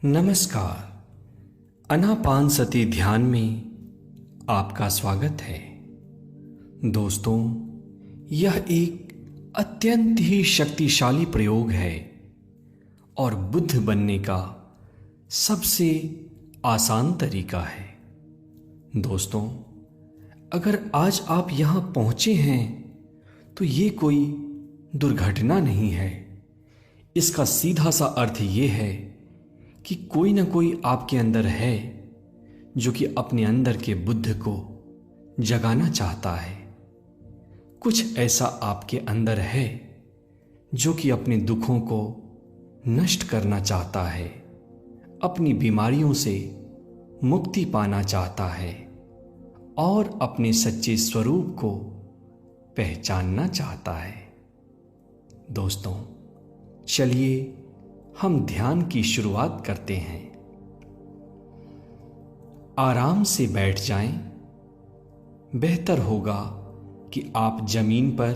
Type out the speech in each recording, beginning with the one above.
नमस्कार। आनापानसति ध्यान में आपका स्वागत है। दोस्तों, यह एक अत्यंत ही शक्तिशाली प्रयोग है और बुद्ध बनने का सबसे आसान तरीका है। दोस्तों, अगर आज आप यहाँ पहुँचे हैं तो ये कोई दुर्घटना नहीं है। इसका सीधा सा अर्थ ये है कि कोई ना कोई आपके अंदर है जो कि अपने अंदर के बुद्ध को जगाना चाहता है। कुछ ऐसा आपके अंदर है जो कि अपने दुखों को नष्ट करना चाहता है, अपनी बीमारियों से मुक्ति पाना चाहता है और अपने सच्चे स्वरूप को पहचानना चाहता है। दोस्तों, चलिए हम ध्यान की शुरुआत करते हैं। आराम से बैठ जाएं। बेहतर होगा कि आप जमीन पर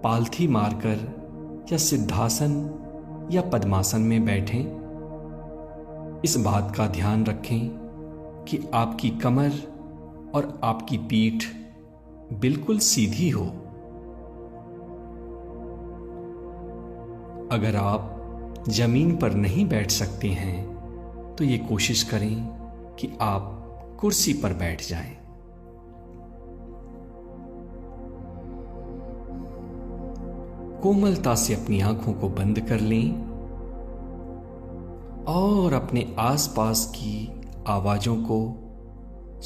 पालथी मारकर या सिद्धासन या पद्मासन में बैठें। इस बात का ध्यान रखें कि आपकी कमर और आपकी पीठ बिल्कुल सीधी हो। अगर आप जमीन पर नहीं बैठ सकते हैं तो ये कोशिश करें कि आप कुर्सी पर बैठ जाएं। कोमलता से अपनी आंखों को बंद कर लें और अपने आसपास की आवाजों को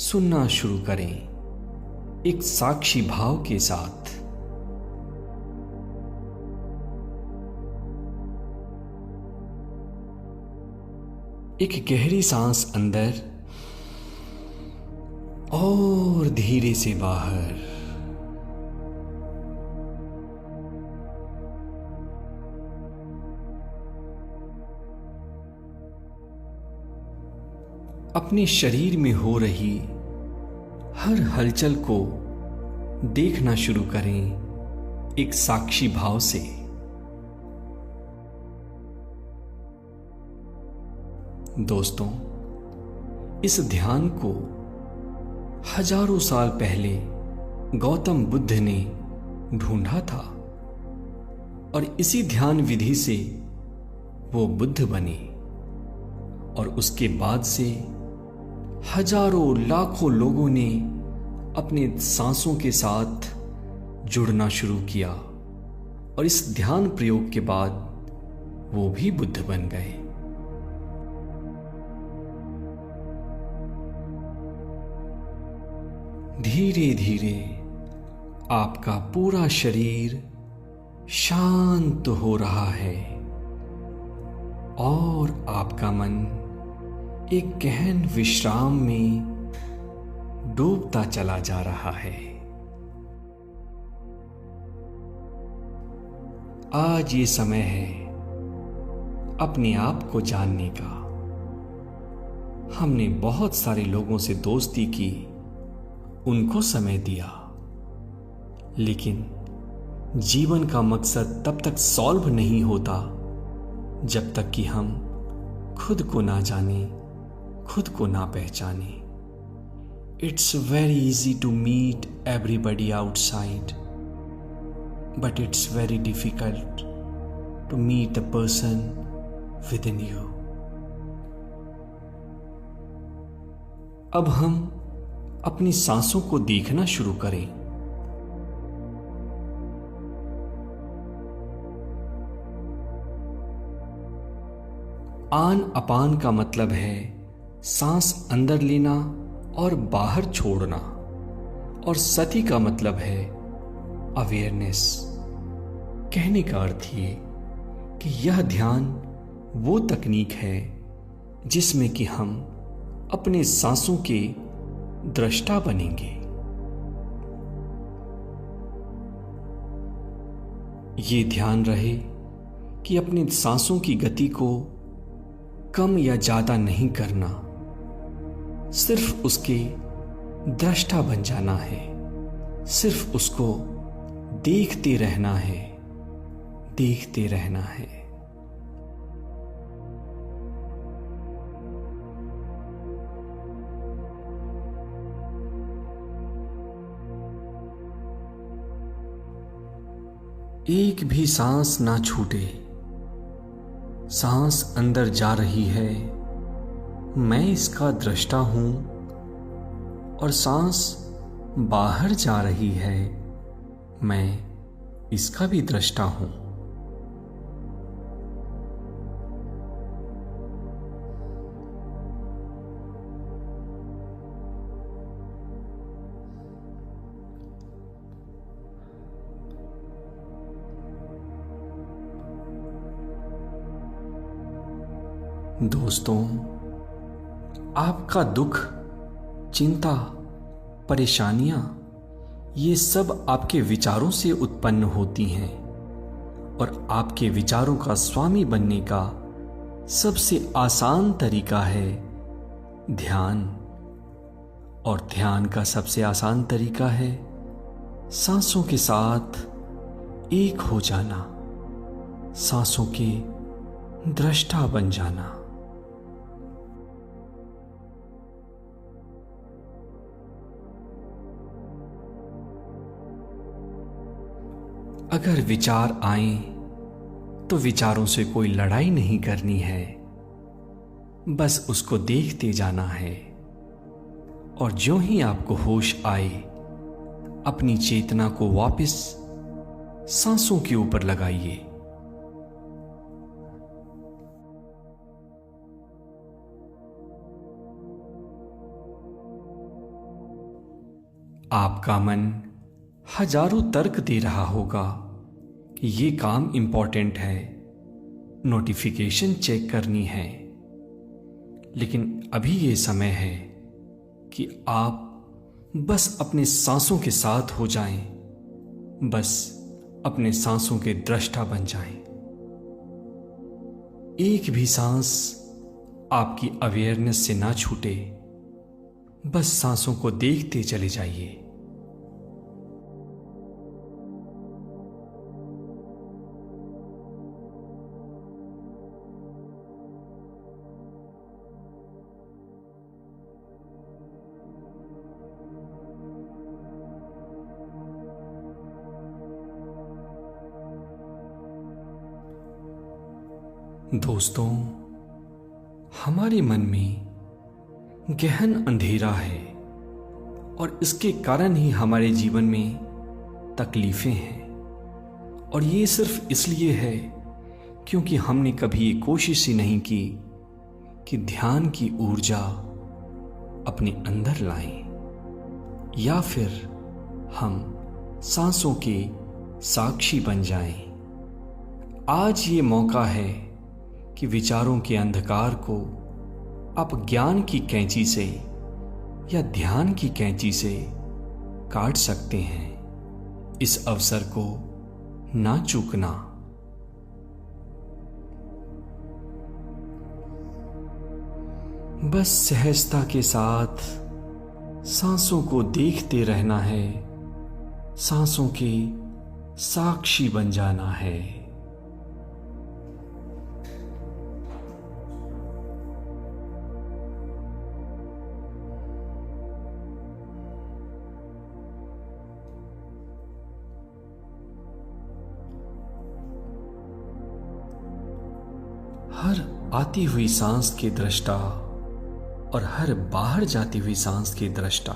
सुनना शुरू करें, एक साक्षी भाव के साथ। एक गहरी सांस अंदर और धीरे से बाहर। अपने शरीर में हो रही हर हलचल को देखना शुरू करें, एक साक्षी भाव से। दोस्तों, इस ध्यान को हजारों साल पहले गौतम बुद्ध ने ढूंढा था और इसी ध्यान विधि से वो बुद्ध बने और उसके बाद से हजारों लाखों लोगों ने अपने सांसों के साथ जुड़ना शुरू किया और इस ध्यान प्रयोग के बाद वो भी बुद्ध बन गए। धीरे धीरे आपका पूरा शरीर शांत हो रहा है और आपका मन एक गहन विश्राम में डूबता चला जा रहा है। आज ये समय है अपने आप को जानने का। हमने बहुत सारे लोगों से दोस्ती की, उनको समय दिया, लेकिन जीवन का मकसद तब तक सॉल्व नहीं होता जब तक कि हम खुद को ना जाने, खुद को ना पहचाने। It's very easy to meet everybody outside, but it's very difficult to meet the person with in you. अब हम अपनी सांसों को देखना शुरू करें। आन अपान का मतलब है सांस अंदर लेना और बाहर छोड़ना, और सति का मतलब है अवेयरनेस। कहने का अर्थ ये कि यह ध्यान वो तकनीक है जिसमें कि हम अपने सांसों के दृष्टा बनेंगे। ये ध्यान रहे कि अपनी सांसों की गति को कम या ज्यादा नहीं करना, सिर्फ उसके दृष्टा बन जाना है, सिर्फ उसको देखते रहना है, देखते रहना है। एक भी सांस ना छूटे। सांस अंदर जा रही है, मैं इसका दृष्टा हूं, और सांस बाहर जा रही है, मैं इसका भी दृष्टा हूं। दोस्तों, आपका दुख, चिंता, परेशानियां, ये सब आपके विचारों से उत्पन्न होती हैं, और आपके विचारों का स्वामी बनने का सबसे आसान तरीका है ध्यान। और ध्यान का सबसे आसान तरीका है सांसों के साथ एक हो जाना, सांसों के दृष्टा बन जाना। अगर विचार आए तो विचारों से कोई लड़ाई नहीं करनी है, बस उसको देखते जाना है। और जो ही आपको होश आए, अपनी चेतना को वापस सांसों के ऊपर लगाइए। आपका मन हजारों तर्क दे रहा होगा कि ये काम इंपॉर्टेंट है, नोटिफिकेशन चेक करनी है, लेकिन अभी ये समय है कि आप बस अपने सांसों के साथ हो जाएं, बस अपने सांसों के दृष्टा बन जाएं। एक भी सांस आपकी अवेयरनेस से ना छूटे, बस सांसों को देखते चले जाइए। दोस्तों, हमारे मन में गहन अंधेरा है, और इसके कारण ही हमारे जीवन में तकलीफें हैं। और ये सिर्फ इसलिए है क्योंकि हमने कभी ये कोशिश ही नहीं की कि ध्यान की ऊर्जा अपने अंदर लाएं, या फिर हम सांसों के साक्षी बन जाएं। आज ये मौका है कि विचारों के अंधकार को आप ज्ञान की कैंची से या ध्यान की कैंची से काट सकते हैं। इस अवसर को ना चूकना। बस सहजता के साथ सांसों को देखते रहना है, सांसों के साक्षी बन जाना है। हर आती हुई सांस के दृष्टा और हर बाहर जाती हुई सांस के दृष्टा,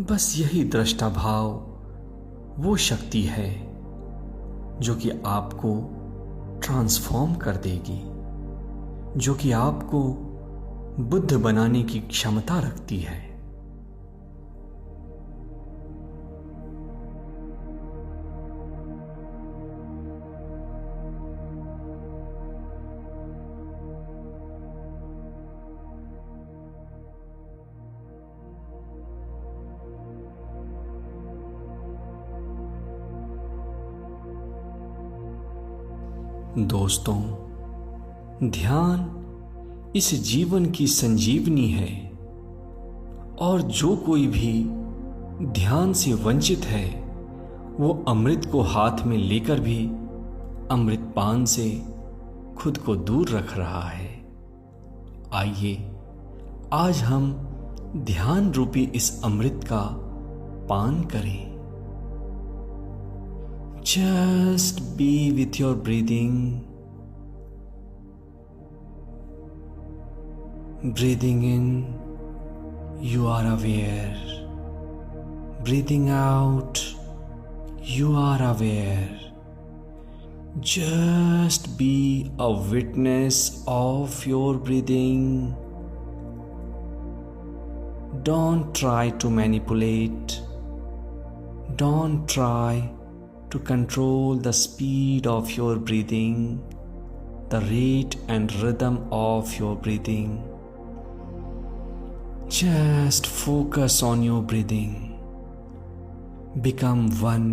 बस यही दृष्टा भाव वो शक्ति है जो कि आपको ट्रांसफॉर्म कर देगी, जो कि आपको बुद्ध बनाने की क्षमता रखती है। दोस्तों, ध्यान इस जीवन की संजीवनी है, और जो कोई भी ध्यान से वंचित है वो अमृत को हाथ में लेकर भी अमृत पान से खुद को दूर रख रहा है। आइए आज हम ध्यान रूपी इस अमृत का पान करें। Just be with your breathing. Breathing in, you are aware. Breathing out, you are aware. Just be a witness of your breathing. Don't try to manipulate. Don't try to control the speed of your breathing, the rate and rhythm of your breathing. Just focus on your breathing. Become one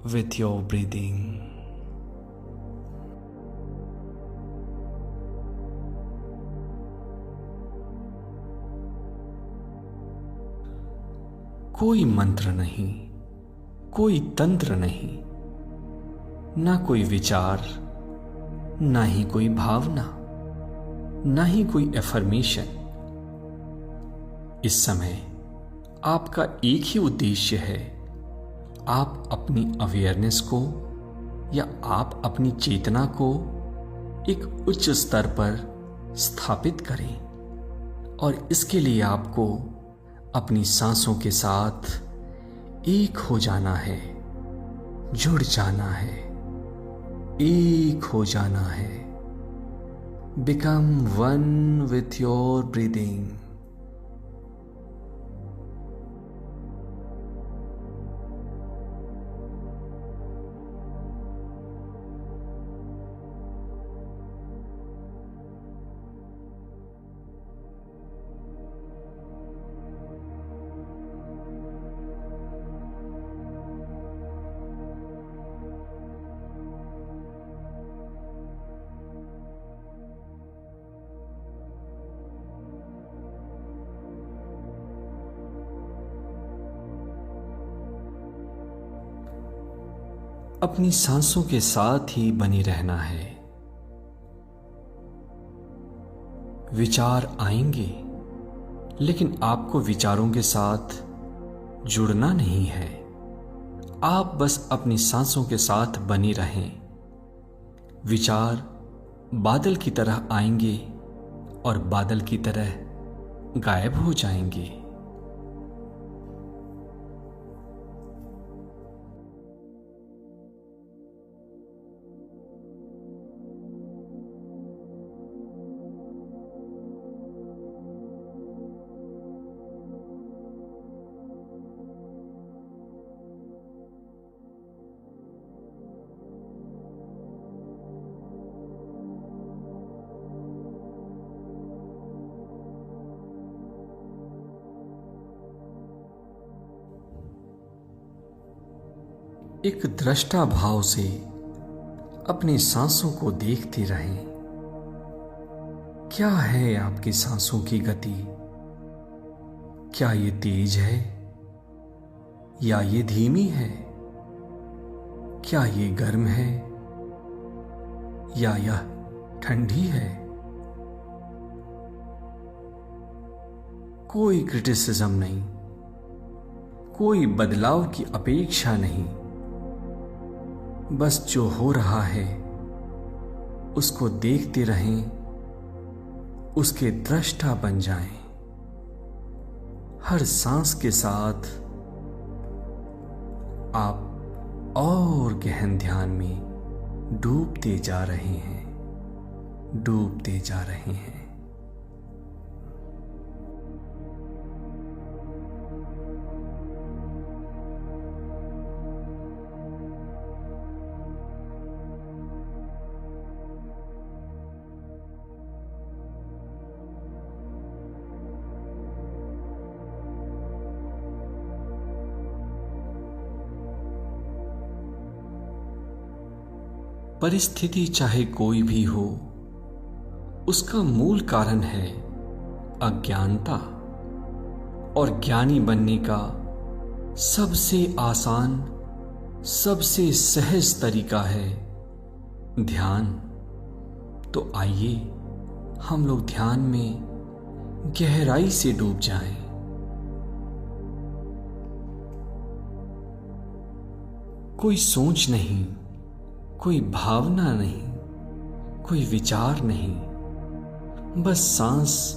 with your breathing. कोई मंत्र नहीं, कोई तंत्र नहीं, ना कोई विचार, ना ही कोई भावना, ना ही कोई एफर्मेशन। इस समय आपका एक ही उद्देश्य है, आप अपनी अवेयरनेस को या आप अपनी चेतना को एक उच्च स्तर पर स्थापित करें और इसके लिए आपको अपनी सांसों के साथ एक हो जाना है, जुड़ जाना है, एक हो जाना है। Become one with your breathing. अपनी सांसों के साथ ही बनी रहना है। विचार आएंगे, लेकिन आपको विचारों के साथ जुड़ना नहीं है। आप बस अपनी सांसों के साथ बनी रहें। विचार बादल की तरह आएंगे और बादल की तरह गायब हो जाएंगे। एक दृष्टा भाव से अपनी सांसों को देखते रहें। क्या है आपकी सांसों की गति? क्या ये तेज है या ये धीमी है? क्या ये गर्म है या यह ठंडी है? कोई क्रिटिसिज्म नहीं, कोई बदलाव की अपेक्षा नहीं। बस जो हो रहा है उसको देखते रहें, उसके दृष्टा बन जाएं। हर सांस के साथ आप और गहन ध्यान में डूबते जा रहे हैं, डूबते जा रहे हैं। परिस्थिति चाहे कोई भी हो, उसका मूल कारण है अज्ञानता। और ज्ञानी बनने का सबसे आसान, सबसे सहज तरीका है ध्यान। तो आइए हम लोग ध्यान में गहराई से डूब जाएं। कोई सोच नहीं, कोई भावना नहीं, कोई विचार नहीं, बस सांस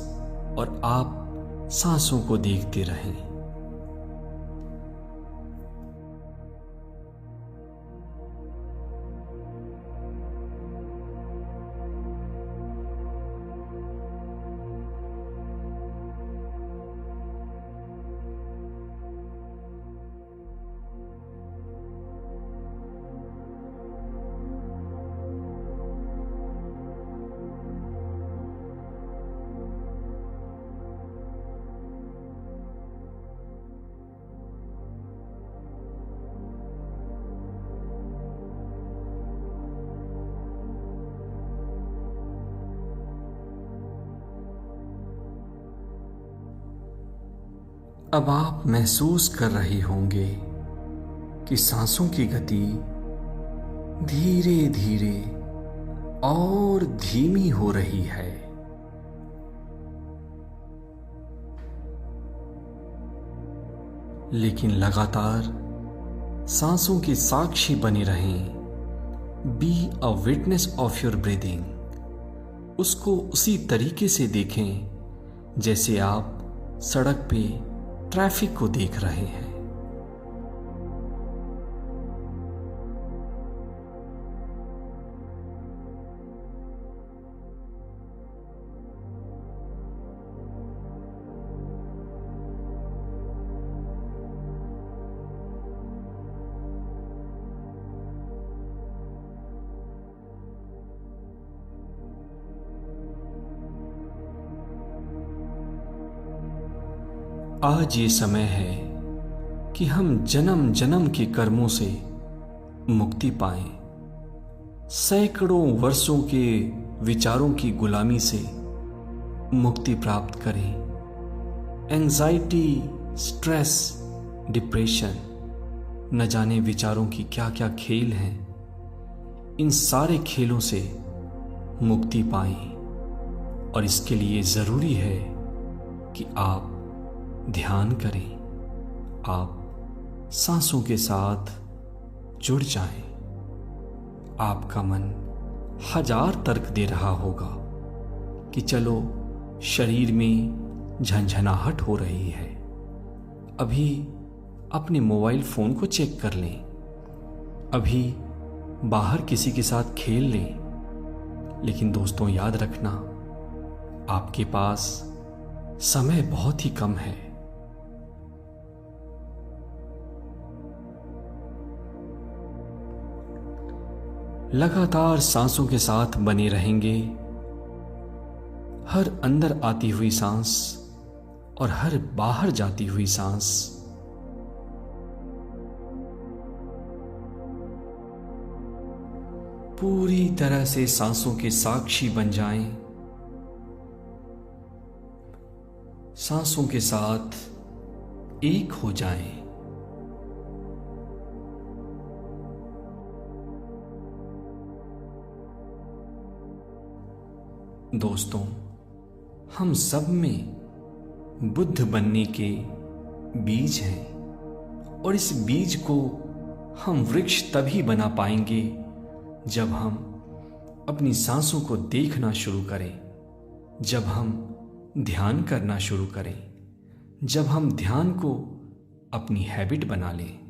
और आप सांसों को देखते रहें। अब आप महसूस कर रहे होंगे कि सांसों की गति धीरे धीरे और धीमी हो रही है। लेकिन लगातार सांसों की साक्षी बने रहें। Be a witness of your breathing. उसको उसी तरीके से देखें जैसे आप सड़क पे ट्रैफिक को देख रहे हैं। आज ये समय है कि हम जन्म जन्म के कर्मों से मुक्ति पाएं, सैकड़ों वर्षों के विचारों की गुलामी से मुक्ति प्राप्त करें। एंजाइटी, स्ट्रेस, डिप्रेशन, न जाने विचारों की क्या क्या खेल हैं, इन सारे खेलों से मुक्ति पाएं। और इसके लिए ज़रूरी है कि आप ध्यान करें, आप सांसों के साथ जुड़ जाएं। आपका मन हजार तर्क दे रहा होगा कि चलो शरीर में झंझनाहट हो रही है, अभी अपने मोबाइल फोन को चेक कर लें, अभी बाहर किसी के साथ खेल लें। लेकिन दोस्तों याद रखना, आपके पास समय बहुत ही कम है। लगातार सांसों के साथ बने रहेंगे। हर अंदर आती हुई सांस और हर बाहर जाती हुई सांस पूरी तरह से सांसों के साक्षी बन जाएं। सांसों के साथ एक हो जाएं। दोस्तों, हम सब में बुद्ध बनने के बीज हैं और इस बीज को हम वृक्ष तभी बना पाएंगे जब हम अपनी सांसों को देखना शुरू करें, जब हम ध्यान करना शुरू करें, जब हम ध्यान को अपनी हैबिट बना लें।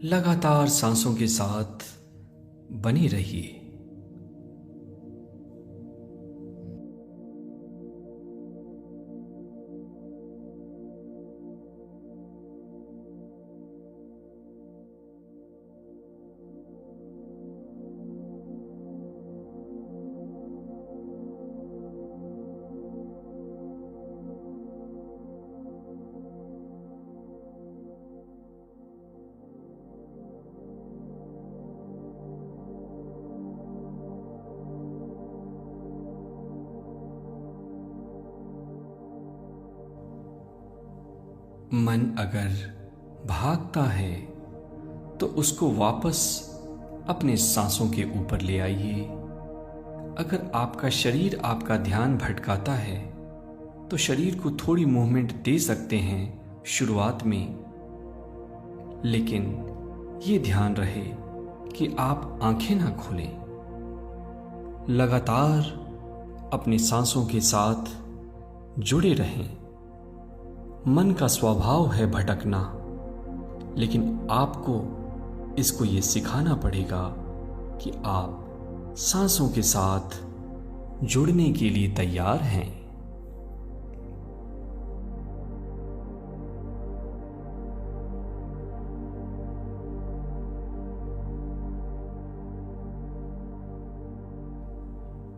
लगातार सांसों के साथ बने रहिए। मन अगर भागता है तो उसको वापस अपने सांसों के ऊपर ले आइए। अगर आपका शरीर आपका ध्यान भटकाता है तो शरीर को थोड़ी मूवमेंट दे सकते हैं शुरुआत में, लेकिन ये ध्यान रहे कि आप आंखें ना खोलें। लगातार अपनी सांसों के साथ जुड़े रहें। मन का स्वभाव है भटकना, लेकिन आपको इसको ये सिखाना पड़ेगा कि आप सांसों के साथ जुड़ने के लिए तैयार हैं।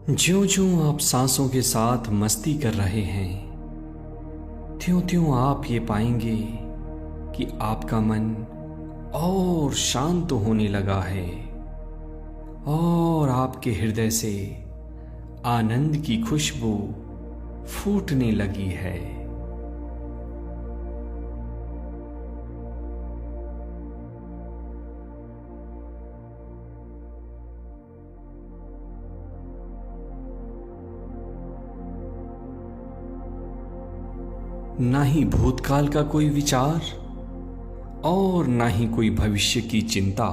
ज्यों-ज्यों आप सांसों के साथ मस्ती कर रहे हैं, त्यों-त्यों आप ये पाएंगे कि आपका मन और शांत होने लगा है और आपके हृदय से आनंद की खुशबू फूटने लगी है। ना ही भूतकाल का कोई विचार और ना ही कोई भविष्य की चिंता।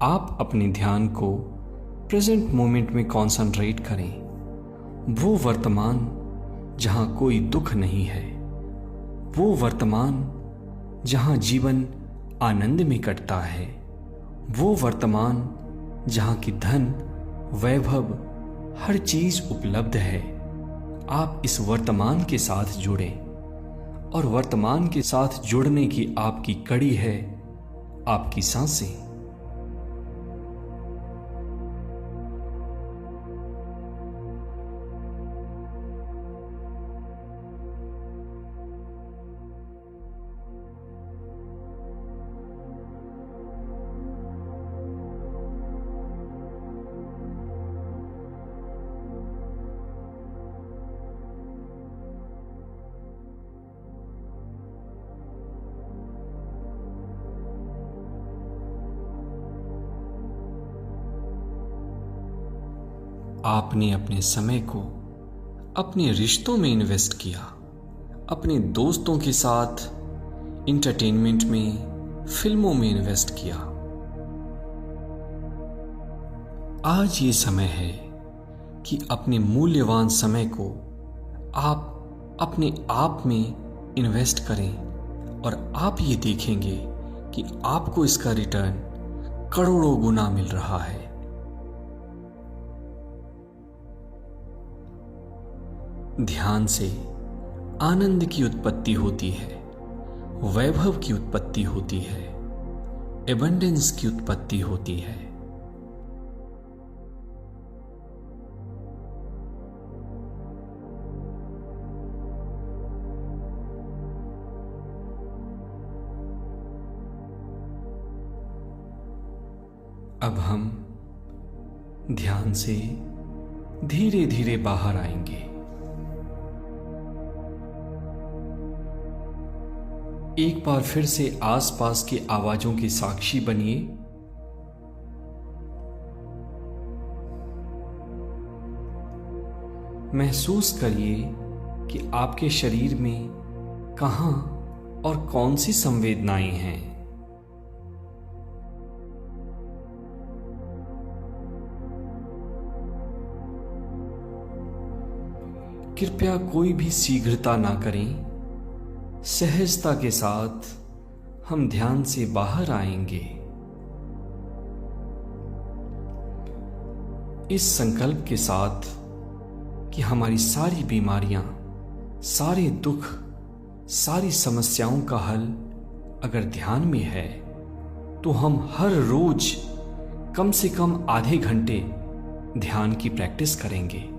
आप अपने ध्यान को प्रेजेंट मोमेंट में कॉन्सेंट्रेट करें। वो वर्तमान जहां कोई दुख नहीं है, वो वर्तमान जहां जीवन आनंद में कटता है, वो वर्तमान जहां की धन, वैभव, हर चीज उपलब्ध है। आप इस वर्तमान के साथ जुड़ें और वर्तमान के साथ जुड़ने की आपकी कड़ी है आपकी सांसें। आपने अपने समय को अपने रिश्तों में इन्वेस्ट किया, अपने दोस्तों के साथ इंटरटेनमेंट में, फिल्मों में इन्वेस्ट किया। आज ये समय है कि अपने मूल्यवान समय को आप अपने आप में इन्वेस्ट करें और आप ये देखेंगे कि आपको इसका रिटर्न करोड़ों गुना मिल रहा है। ध्यान से आनंद की उत्पत्ति होती है, वैभव की उत्पत्ति होती है, एबंडेंस की उत्पत्ति होती है। अब हम ध्यान से धीरे धीरे बाहर आएंगे। एक बार फिर से आसपास की आवाजों की साक्षी बनिए। महसूस करिए कि आपके शरीर में कहां और कौन सी संवेदनाएं हैं। कृपया कोई भी शीघ्रता ना करें। सहजता के साथ हम ध्यान से बाहर आएंगे। इस संकल्प के साथ कि हमारी सारी बीमारियां, सारे दुख, सारी समस्याओं का हल अगर ध्यान में है तो हम हर रोज कम से कम आधे घंटे ध्यान की प्रैक्टिस करेंगे।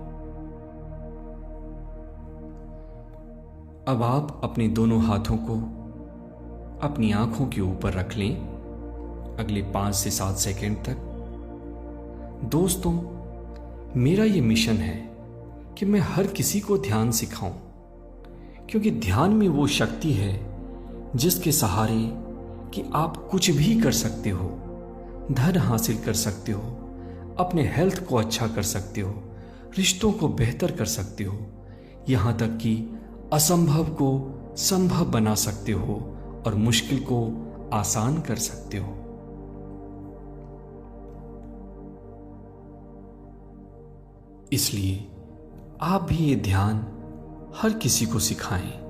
अब आप अपने दोनों हाथों को अपनी आंखों के ऊपर रख लें अगले 5 से 7 सेकंड तक। दोस्तों, मेरा ये मिशन है कि मैं हर किसी को ध्यान सिखाऊं, क्योंकि ध्यान में वो शक्ति है जिसके सहारे कि आप कुछ भी कर सकते हो, धन हासिल कर सकते हो, अपने हेल्थ को अच्छा कर सकते हो, रिश्तों को बेहतर कर सकते हो, यहां तक कि असंभव को संभव बना सकते हो और मुश्किल को आसान कर सकते हो। इसलिए आप भी ये ध्यान हर किसी को सिखाएं।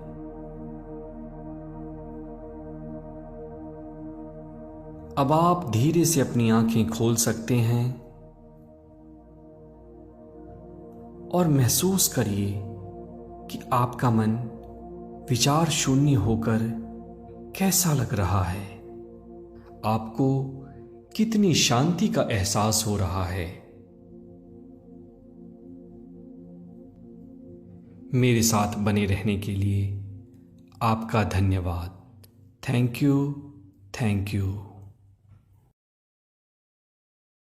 अब आप धीरे से अपनी आंखें खोल सकते हैं और महसूस करिए कि आपका मन विचार शून्य होकर कैसा लग रहा है। आपको कितनी शांति का एहसास हो रहा है। मेरे साथ बने रहने के लिए आपका धन्यवाद। Thank you.